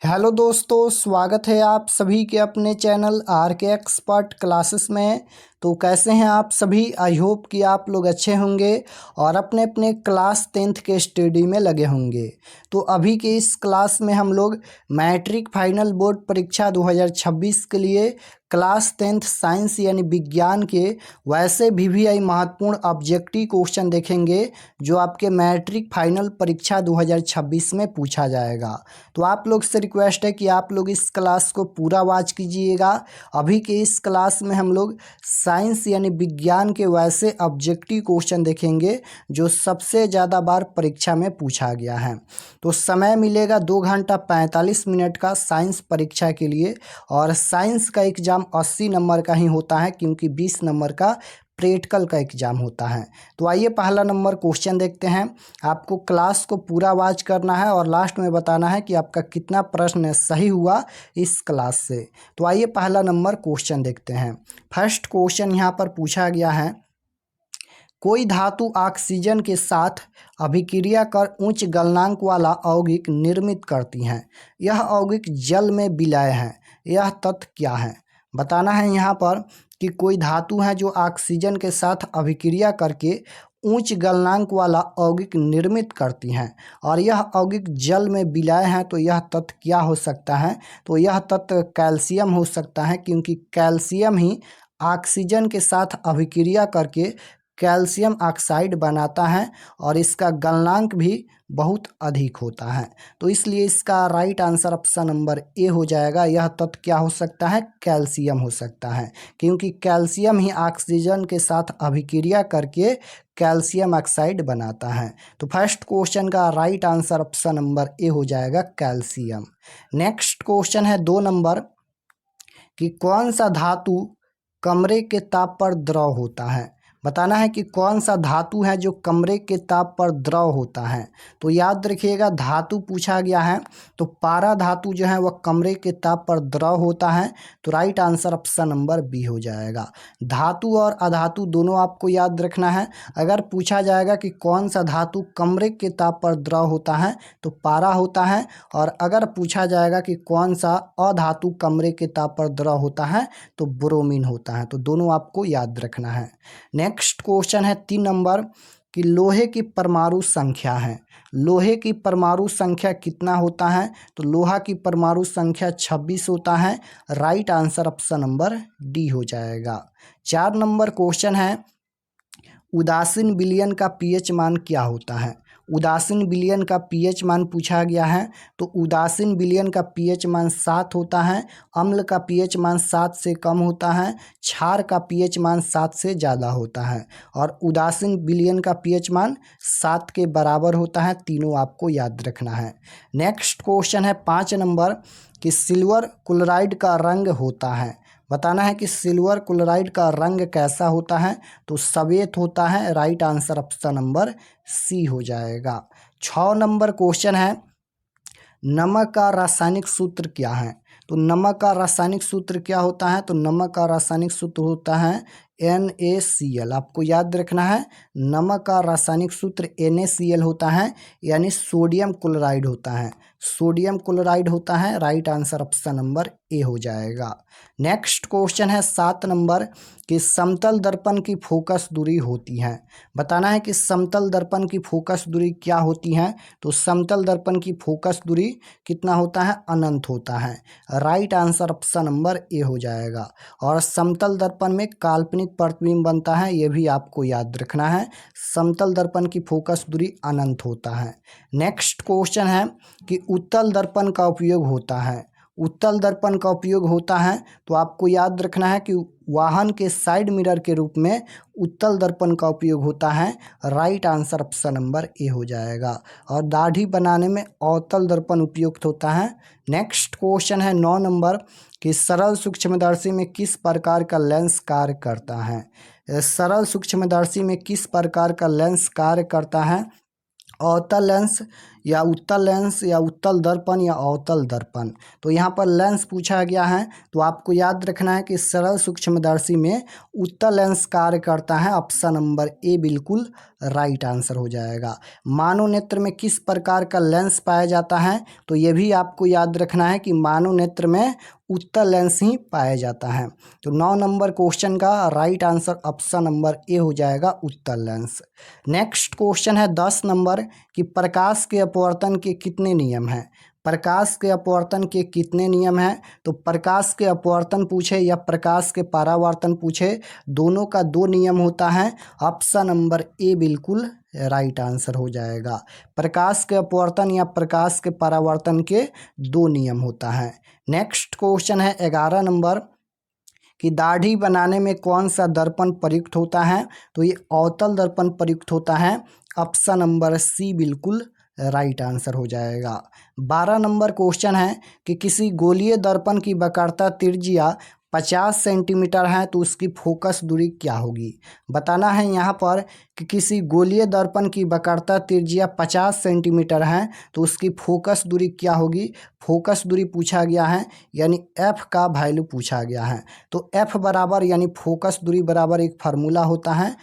Hello दोस्तों, स्वागत है आप सभी के अपने चैनल आर के एक्सपर्ट क्लासेस में। तो कैसे हैं आप सभी? आई होप कि आप लोग अच्छे होंगे और अपने अपने क्लास 10th के स्टडी में लगे होंगे। तो अभी के इस क्लास में हम लोग मैट्रिक फाइनल बोर्ड परीक्षा 2026 के लिए क्लास 10th साइंस यानी विज्ञान के वैसे वीवीआई महत्वपूर्ण ऑब्जेक्टिव क्वेश्चन देखेंगे जो आपके मैट्रिक फाइनल परीक्षा 2026 में पूछा जाएगा। तो आप लोग से रिक्वेस्ट है कि आप लोग इस क्लास को पूरा वॉच कीजिएगा। अभी के इस क्लास में हम लोग साइंस यानी विज्ञान के वैसे ऑब्जेक्टिव क्वेश्चन देखेंगे जो सबसे ज़्यादा बार परीक्षा में पूछा गया है। तो समय मिलेगा 2 घंटा 45 मिनट का साइंस परीक्षा के लिए। और साइंस का एग्ज़ाम 80 नंबर का ही होता है क्योंकि 20 नंबर का प्रैक्टिकल का एग्ज़ाम होता है। तो आइए पहला नंबर क्वेश्चन देखते हैं। आपको क्लास को पूरा वॉच करना है और लास्ट में बताना है कि आपका कितना प्रश्न सही हुआ इस क्लास से। तो आइए पहला नंबर क्वेश्चन देखते हैं। फर्स्ट क्वेश्चन यहाँ पर पूछा गया है, कोई धातु ऑक्सीजन के साथ अभिक्रिया कर उच्च गलनांक वाला यौगिक निर्मित करती हैं। यह यौगिक जल में विलय है। यह तथ्य क्या है? बताना है यहाँ पर कि कोई धातु है जो ऑक्सीजन के साथ अभिक्रिया करके उच्च गलनांक वाला यौगिक निर्मित करती हैं और यह यौगिक जल में विलय है। तो यह तत्व क्या हो सकता है? तो यह तत्व कैल्शियम हो सकता है क्योंकि कैल्शियम ही ऑक्सीजन के साथ अभिक्रिया करके कैल्शियम ऑक्साइड बनाता है और इसका गलनांक भी बहुत अधिक होता है। तो इसलिए इसका right answer option number A हो जाएगा। यह तत्व क्या हो सकता है? कैल्शियम हो सकता है क्योंकि कैल्शियम ही ऑक्सीजन के साथ अभिक्रिया करके कैल्शियम ऑक्साइड बनाता है। तो फर्स्ट क्वेश्चन का right answer option number A हो जाएगा, कैल्शियम। नेक्स्ट क्वेश्चन है 2 नंबर कि कौन सा धातु कमरे के ताप पर द्रव होता है। बताना है कि कौन सा धातु है जो कमरे के ताप पर द्रव होता है। तो याद रखिएगा, धातु पूछा गया है तो पारा धातु जो है वह कमरे के ताप पर द्रव होता है। तो right answer option number B हो जाएगा। धातु और अधातु दोनों आपको याद रखना है। अगर पूछा जाएगा कि कौन सा धातु कमरे के ताप पर द्रव होता है तो पारा होता है, और अगर पूछा जाएगा कि कौन सा अधातु कमरे के ताप पर द्रव होता है तो ब्रोमीन होता है। तो दोनों आपको याद रखना है। नेक्स्ट क्वेश्चन है 3 नंबर कि लोहे की परमाणु संख्या है। लोहे की परमाणु संख्या कितना होता है? तो लोहा की परमाणु संख्या 26 होता है। Right answer option number D हो जाएगा। 4 नंबर क्वेश्चन है, उदासीन विलयन का पीएच मान क्या होता है? उदासीन विलयन का पीएच मान पूछा गया है। तो उदासीन विलयन का पीएच मान 7 होता है। अम्ल का पीएच मान 7 से कम होता है। क्षार का पीएच मान 7 से ज़्यादा होता है और उदासीन विलयन का पीएच मान 7 के बराबर होता है। तीनों आपको याद रखना है। नेक्स्ट क्वेश्चन है 5 नंबर कि सिल्वर क्लोराइड का रंग होता है। बताना है कि सिल्वर क्लोराइड का रंग कैसा होता है? तो सफेद होता है। Right answer option number C हो जाएगा। 6 नंबर क्वेश्चन है, नमक का रासायनिक सूत्र क्या है? तो नमक का रासायनिक सूत्र क्या होता है? तो नमक का रासायनिक सूत्र होता है NaCl। आपको याद रखना है, नमक का रासायनिक सूत्र NaCl होता है, यानी सोडियम क्लोराइड होता है। सोडियम क्लोराइड होता है। Right answer option number A हो जाएगा। नेक्स्ट क्वेश्चन है 7 नंबर कि समतल दर्पण की फोकस दूरी होती है। बताना है कि समतल दर्पण की फोकस दूरी क्या होती है? तो समतल दर्पण की फोकस दूरी कितना होता है? अनंत होता है। Right answer option number A हो जाएगा। और समतल दर्पण में काल्पनिक प्रतिबिंब बनता है, यह भी आपको याद रखना है। समतल दर्पण की फोकस दूरी अनंत होता है। नेक्स्ट क्वेश्चन है कि उत्तल दर्पण का उपयोग होता है। उत्तल दर्पण का उपयोग होता है तो आपको याद रखना है कि वाहन के साइड मिरर के रूप में उत्तल दर्पण का उपयोग होता है। Right answer option number A हो जाएगा। और दाढ़ी बनाने में अवतल दर्पण उपयुक्त होता है। नेक्स्ट क्वेश्चन है 9 नंबर कि सरल सूक्ष्मदर्शी में किस प्रकार का लेंस कार्य करता है? सरल सूक्ष्मदर्शी में किस प्रकार का लेंस कार्य करता है? अवतल लेंस या उत्तल लेंस या उत्तल दर्पण या अवतल दर्पण। तो यहाँ पर लेंस पूछा गया है, तो आपको याद रखना है कि सरल सूक्ष्मदर्शी में उत्तल लेंस कार्य करता है। ऑप्शन नंबर ए बिल्कुल राइट आंसर हो जाएगा। मानव नेत्र में किस प्रकार का लेंस पाया जाता है, तो ये भी आपको याद रखना है कि मानव नेत्र में उत्तल लेंस ही पाया जाता है। तो 9 नंबर क्वेश्चन का right answer option number A हो जाएगा, उत्तल लेंस। नेक्स्ट क्वेश्चन है 10 नंबर कि प्रकाश के अपवर्तन के कितने नियम हैं। प्रकाश के अपवर्तन के कितने नियम हैं, तो प्रकाश के अपवर्तन पूछे या प्रकाश के परावर्तन पूछे, दोनों का 2 नियम होता है। ऑप्शन नंबर ए बिल्कुल राइट आंसर हो जाएगा। प्रकाश के अपवर्तन या प्रकाश के परावर्तन के 2 नियम होता है। नेक्स्ट क्वेश्चन है 11 नंबर कि दाढ़ी बनाने में कौन सा दर्पण प्रयुक्त होता है, तो ये अवतल दर्पण प्रयुक्त होता है। ऑप्शन नंबर सी बिल्कुल राइट आंसर हो जाएगा। 12 नंबर क्वेश्चन है कि किसी गोलीय दर्पण की वक्रता त्रिज्या 50 सेंटीमीटर है, तो उसकी फोकस दूरी क्या होगी। बताना है यहाँ पर कि किसी गोलीय दर्पण की वक्रता त्रिज्या 50 सेंटीमीटर है, तो उसकी फोकस दूरी क्या होगी। फोकस दूरी पूछा गया है, यानी एफ का वैल्यू पूछा गया है। तो एफ बराबर यानी फोकस दूरी बराबर एक फार्मूला होता है,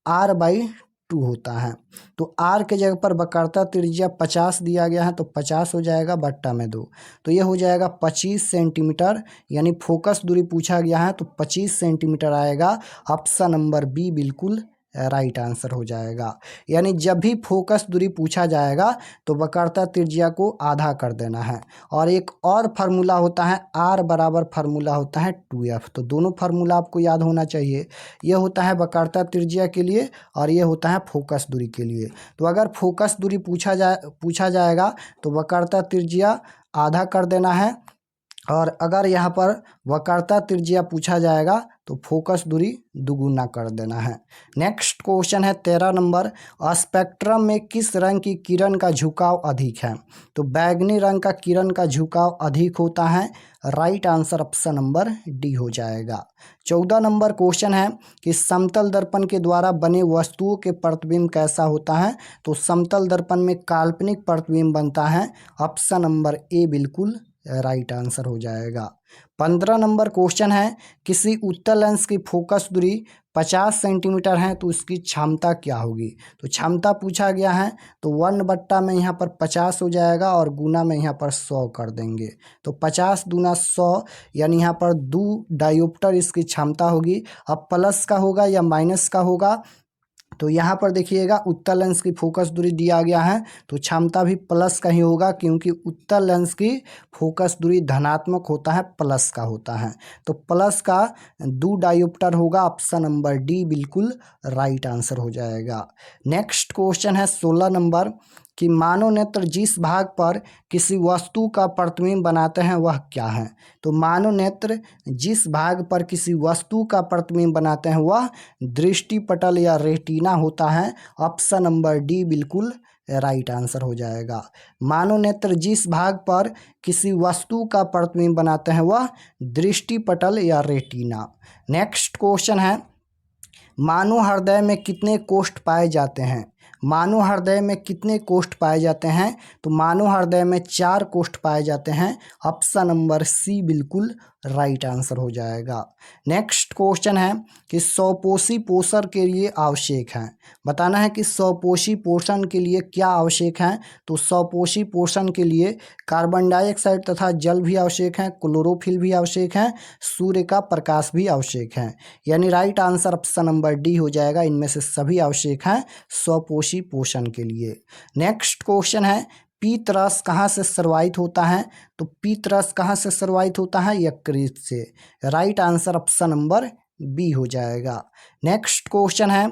R/2 होता है। तो आर के जगह पर वक्रता त्रिज्या 50 दिया गया है, तो 50 हो जाएगा बट्टा में 2, तो ये हो जाएगा 25 सेंटीमीटर, यानी फोकस दूरी पूछा गया है तो 25 सेंटीमीटर आएगा। ऑप्शन नंबर बी बिल्कुल राइट आंसर हो जाएगा। यानी जब भी फोकस दूरी पूछा जाएगा तो वक्रता त्रिज्या को आधा कर देना है। और एक और फार्मूला होता है, आर बराबर फार्मूला होता है 2f। तो दोनों फार्मूला आपको याद होना चाहिए। ये होता है वक्रता त्रिज्या के लिए और ये होता है फोकस दूरी के लिए। तो अगर फोकस दूरी पूछा जाएगा तो वक्रता त्रिज्या आधा कर देना है, और अगर यहाँ पर वक्रता त्रिज्या पूछा जाएगा तो फोकस दूरी दुगुना कर देना है। नेक्स्ट क्वेश्चन है 13 नंबर, स्पेक्ट्रम में किस रंग की किरण का झुकाव अधिक है, तो बैगनी रंग का किरण का झुकाव अधिक होता है। Right answer option number D हो जाएगा। 14 नंबर क्वेश्चन है कि समतल दर्पण के द्वारा बने वस्तुओं के प्रतिबिंब कैसा होता है, तो समतल दर्पण में काल्पनिक प्रतिबिंब बनता है। ऑप्शन नंबर ए बिल्कुल राइट आंसर हो जाएगा। 15 नंबर क्वेश्चन है किसी उत्तल लेंस की फोकस दूरी 50 सेंटीमीटर है, तो उसकी क्षमता क्या होगी। तो क्षमता पूछा गया है, तो 1 बट्टा में यहाँ पर 50 हो जाएगा और गुना में यहाँ पर 100 कर देंगे। तो 50 दूना 100, यानी यहाँ पर 2 डायोप्टर इसकी क्षमता होगी। अब प्लस का होगा या माइनस का होगा, तो यहाँ पर देखिएगा उत्तल लेंस की फोकस दूरी दिया गया है, तो क्षमता भी प्लस का ही होगा, क्योंकि उत्तल लेंस की फोकस दूरी धनात्मक होता है, प्लस का होता है। तो प्लस का 2 डायोप्टर होगा। ऑप्शन नंबर डी बिल्कुल राइट आंसर हो जाएगा। नेक्स्ट क्वेश्चन है 16 नंबर कि मानव नेत्र जिस भाग पर किसी वस्तु का प्रतिबिंब बनाते हैं वह क्या है। तो मानव नेत्र जिस भाग पर किसी वस्तु का प्रतिबिंब बनाते हैं वह दृष्टिपटल या रेटिना होता है। ऑप्शन नंबर डी बिल्कुल राइट आंसर हो जाएगा। मानव नेत्र जिस भाग पर किसी वस्तु का प्रतिबिंब बनाते हैं वह दृष्टिपटल या रेटिना। नेक्स्ट क्वेश्चन है मानव हृदय में कितने कोष्ठ पाए जाते हैं। मानव हृदय में कितने कोष्ठ पाए जाते हैं, तो मानव हृदय में 4 कोष्ठ पाए जाते हैं। ऑप्शन नंबर सी बिल्कुल राइट आंसर हो जाएगा। नेक्स्ट क्वेश्चन है कि स्वपोषी पोषण के लिए आवश्यक है। बताना है कि स्वपोषी पोषण के लिए क्या आवश्यक है, तो स्वपोषी पोषण के लिए कार्बन डाइऑक्साइड तथा जल भी आवश्यक है, क्लोरोफिल भी आवश्यक है, सूर्य का प्रकाश भी आवश्यक है। यानी right answer option number D हो जाएगा। इनमें से सभी आवश्यक हैं स्वपोषी पोषण के लिए। नेक्स्ट क्वेश्चन है पीत रस कहाँ से स्रावित होता है, तो पीत रस कहाँ से स्रावित होता है, यकृत से। Right answer option number B हो जाएगा। नेक्स्ट क्वेश्चन है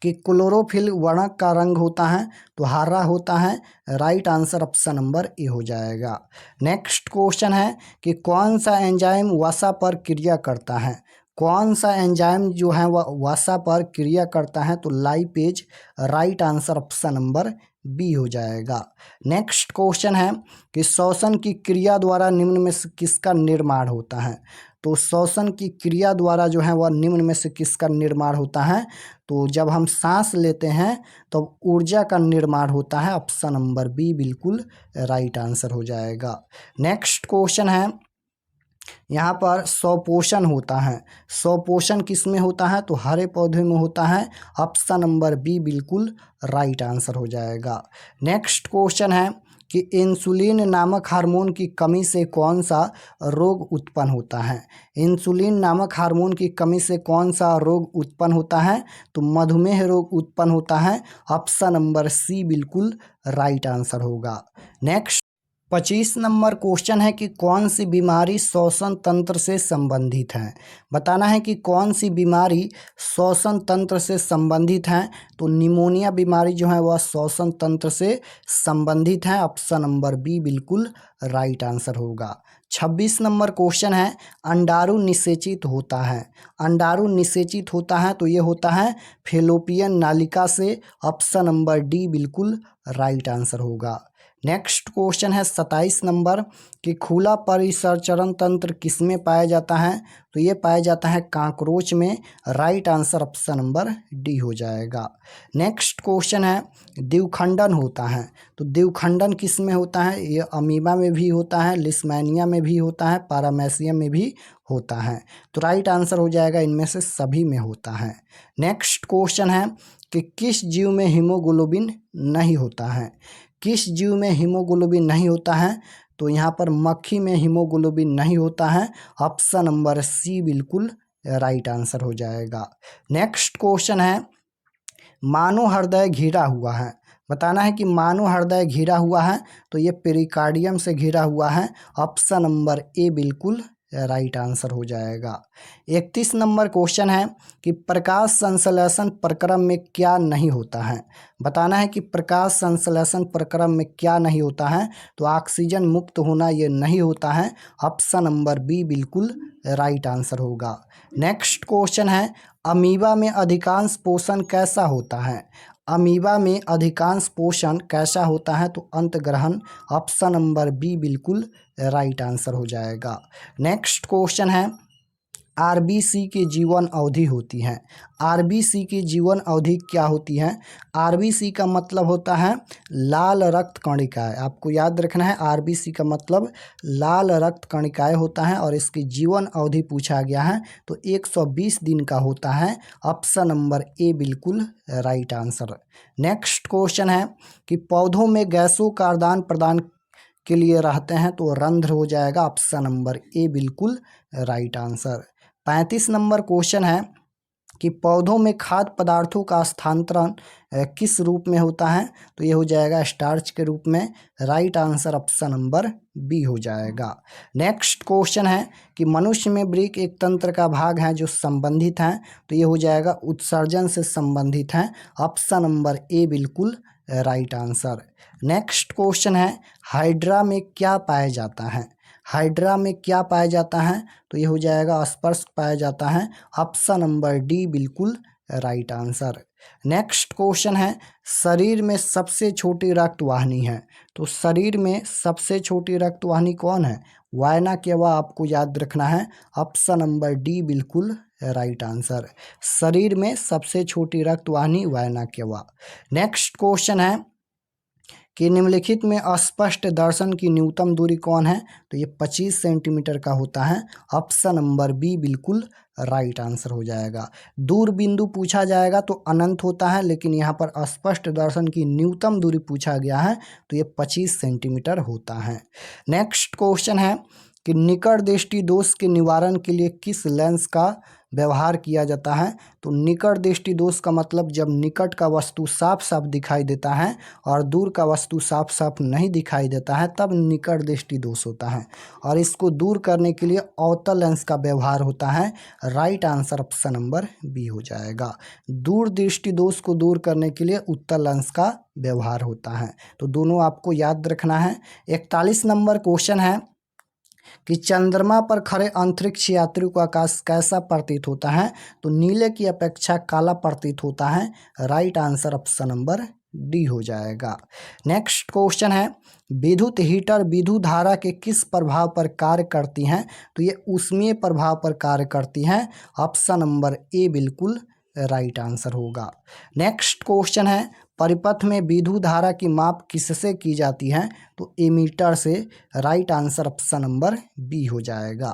कि क्लोरोफिल वर्णक का रंग होता है, तो हरा होता है। Right answer option number A हो जाएगा। नेक्स्ट क्वेश्चन है कि कौन सा एंजाइम वसा पर क्रिया करता है। कौन सा एंजाइम जो है वह वसा पर क्रिया करता है, तो lipase. Right answer option number B हो जाएगा। नेक्स्ट क्वेश्चन है कि श्वसन की क्रिया द्वारा निम्न में से किसका निर्माण होता है। तो श्वसन की क्रिया द्वारा जो है वह निम्न में से किसका निर्माण होता है? तो जब हम सांस लेते हैं तो ऊर्जा का निर्माण होता है। ऑप्शन नंबर बी बिल्कुल राइट आंसर हो जाएगा। नेक्स्ट क्वेश्चन है, यहाँ पर स्वपोषण होता है। स्वपोषण किस में होता है? तो हरे पौधे में होता है। ऑप्शन नंबर बी बिल्कुल राइट आंसर हो जाएगा। नेक्स्ट क्वेश्चन है कि इंसुलिन नामक हार्मोन की कमी से कौन सा रोग उत्पन्न होता है? इंसुलिन नामक हार्मोन की कमी से कौन सा रोग उत्पन्न होता है? तो मधुमेह रोग उत्पन्न होता है। ऑप्शन नंबर सी बिल्कुल राइट आंसर होगा। नेक्स्ट 25 नंबर क्वेश्चन है कि कौन सी बीमारी श्वसन तंत्र से संबंधित है? बताना है कि कौन सी बीमारी श्वसन तंत्र से संबंधित है। तो निमोनिया बीमारी जो है वह श्वसन तंत्र से संबंधित है। ऑप्शन नंबर बी बिल्कुल राइट आंसर होगा। 26 नंबर क्वेश्चन है, अंडाणु निषेचित होता है। अंडाणु निषेचित होता है तो ये होता है फैलोपियन नालिका से। ऑप्शन नंबर डी बिल्कुल राइट आंसर होगा। नेक्स्ट क्वेश्चन है 27 नंबर कि खुला परिसंचरण तंत्र किसमें पाया जाता है? तो ये पाया जाता है काकरोच में। Right answer option number D हो जाएगा। नेक्स्ट क्वेश्चन है द्विखंडन होता है। तो द्विखंडन किस में होता है? ये अमीबा में भी होता है, लिस्मैनिया में भी होता है, पैरामेसियम में भी होता है। तो राइट आंसर हो जाएगा इनमें से सभी में होता है। नेक्स्ट क्वेश्चन है कि किस जीव में हीमोग्लोबिन नहीं होता है? किस जीव में हीमोग्लोबिन नहीं होता है? तो यहाँ पर मक्खी में हीमोग्लोबिन नहीं होता है। ऑप्शन नंबर सी बिल्कुल राइट आंसर हो जाएगा। नेक्स्ट क्वेश्चन है मानव हृदय घिरा हुआ है। बताना है कि मानव हृदय घिरा हुआ है तो ये पेरिकार्डियम से घिरा हुआ है। ऑप्शन नंबर ए बिल्कुल राइट आंसर हो जाएगा। 31 नंबर क्वेश्चन है कि प्रकाश संश्लेषण प्रक्रम में क्या नहीं होता है? बताना है कि प्रकाश संश्लेषण प्रक्रम में क्या नहीं होता है? तो ऑक्सीजन मुक्त होना ये नहीं होता है। ऑप्शन नंबर बी बिल्कुल राइट आंसर होगा। नेक्स्ट क्वेश्चन है अमीबा में अधिकांश पोषण कैसा होता है? अमीबा में अधिकांश पोषण कैसा होता है? तो अंतग्रहण। ऑप्शन नंबर बी बिल्कुल राइट आंसर हो जाएगा। नेक्स्ट क्वेश्चन है आरबीसी की जीवन अवधि होती है। आरबीसी की जीवन अवधि क्या होती है? आरबीसी का मतलब होता है लाल रक्त कणिकाएं। आपको याद रखना है आरबीसी का मतलब लाल रक्त कणिकाएं होता है और इसकी जीवन अवधि पूछा गया है तो 120 दिन का होता है। ऑप्शन नंबर ए बिल्कुल राइट आंसर। नेक्स्ट क्वेश्चन है कि पौधों में गैसों का आदान प्रदान के लिए रहते हैं तो रंध्र हो जाएगा। ऑप्शन नंबर ए बिल्कुल राइट आंसर। 35 नंबर क्वेश्चन है कि पौधों में खाद्य पदार्थों का स्थानांतरण किस रूप में होता है? तो ये हो जाएगा स्टार्च के रूप में। Right answer option number B हो जाएगा। नेक्स्ट क्वेश्चन है कि मनुष्य में वृक्क एक तंत्र का भाग है जो संबंधित है तो ये हो जाएगा उत्सर्जन से संबंधित है। ऑप्शन नंबर ए बिल्कुल राइट आंसर। नेक्स्ट क्वेश्चन है हाइड्रा में क्या पाया जाता है? हाइड्रा में क्या पाया जाता है? तो ये हो जाएगा स्पर्श पाया जाता है। ऑप्शन नंबर डी बिल्कुल राइट आंसर। नेक्स्ट क्वेश्चन है शरीर में सबसे छोटी रक्तवाहिनी है। तो शरीर में सबसे छोटी रक्तवाहिनी कौन है? वायना केवा आपको याद रखना है। ऑप्शन नंबर डी बिल्कुल राइट आंसर। शरीर में सबसे छोटी रक्तवाहिनी वायना केवा। नेक्स्ट क्वेश्चन है कि निम्नलिखित में अस्पष्ट दर्शन की न्यूनतम दूरी कौन है? तो ये 25 सेंटीमीटर का होता है। ऑप्शन नंबर बी बिल्कुल राइट आंसर हो जाएगा। दूर बिंदु पूछा जाएगा तो अनंत होता है लेकिन यहाँ पर अस्पष्ट दर्शन की न्यूनतम दूरी पूछा गया है तो ये 25 सेंटीमीटर होता है। नेक्स्ट क्वेश्चन है कि निकट दृष्टि दोष के निवारण के लिए किस लेंस का व्यवहार किया जाता है? तो निकट दृष्टि दोष का मतलब जब निकट का वस्तु साफ साफ दिखाई देता है और दूर का वस्तु साफ साफ नहीं दिखाई देता है तब निकट दृष्टि दोष होता है और इसको दूर करने के लिए अवतल लेंस का व्यवहार होता है। Right answer option number B हो जाएगा। दूर दृष्टि दोष को दूर करने के लिए उत्तल लेंस का व्यवहार होता है तो दोनों आपको याद रखना है। 41 नंबर क्वेश्चन है कि चंद्रमा पर खड़े अंतरिक्ष यात्रियों का आकाश कैसा प्रतीत होता है? तो नीले की अपेक्षा काला प्रतीत होता है। Right answer option number D हो जाएगा। नेक्स्ट क्वेश्चन है विद्युत हीटर विद्युत धारा के किस प्रभाव पर कार्य करती हैं? तो ये ऊष्मीय प्रभाव पर कार्य करती हैं। ऑप्शन नंबर ए बिल्कुल राइट आंसर होगा। नेक्स्ट क्वेश्चन है परिपथ में विद्युत धारा की माप किससे की जाती है? तो एमीटर से। Right answer option number B हो जाएगा।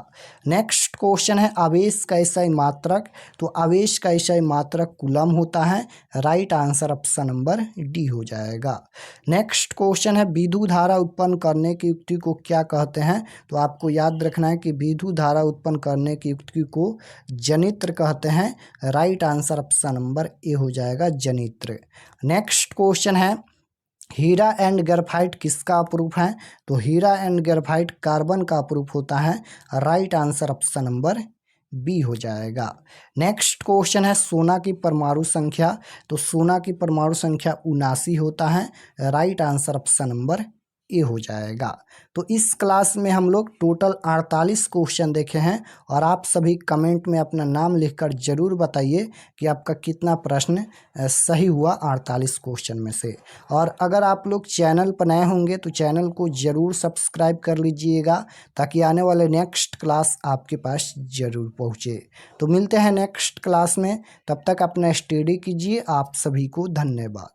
नेक्स्ट क्वेश्चन है आवेश का एसआई मात्रक। तो आवेश का एसआई मात्रक कूलम होता है। Right answer option number D हो जाएगा। नेक्स्ट क्वेश्चन है विद्युत धारा उत्पन्न करने की युक्ति को क्या कहते हैं? तो आपको याद रखना है कि विद्युत धारा उत्पन्न करने की युक्ति को जनित्र कहते हैं। Right answer option number A हो जाएगा जनित्र। नेक्स्ट क्वेश्चन है हीरा एंड ग्रेफाइट किसका अपरूप है? तो हीरा एंड ग्रेफाइट कार्बन का अपरूप होता है। Right answer option number B हो जाएगा। नेक्स्ट क्वेश्चन है सोना की परमाणु संख्या। तो सोना की परमाणु संख्या 79 होता है। Right answer option number A हो जाएगा। तो इस क्लास में हम लोग टोटल 48 क्वेश्चन देखे हैं और आप सभी कमेंट में अपना नाम लिखकर ज़रूर बताइए कि आपका कितना प्रश्न सही हुआ 48 क्वेश्चन में से। और अगर आप लोग चैनल पर नए होंगे तो चैनल को ज़रूर सब्सक्राइब कर लीजिएगा ताकि आने वाले नेक्स्ट क्लास आपके पास ज़रूर पहुँचे। तो मिलते हैं नेक्स्ट क्लास में, तब तक अपना स्टडी कीजिए। आप सभी को धन्यवाद।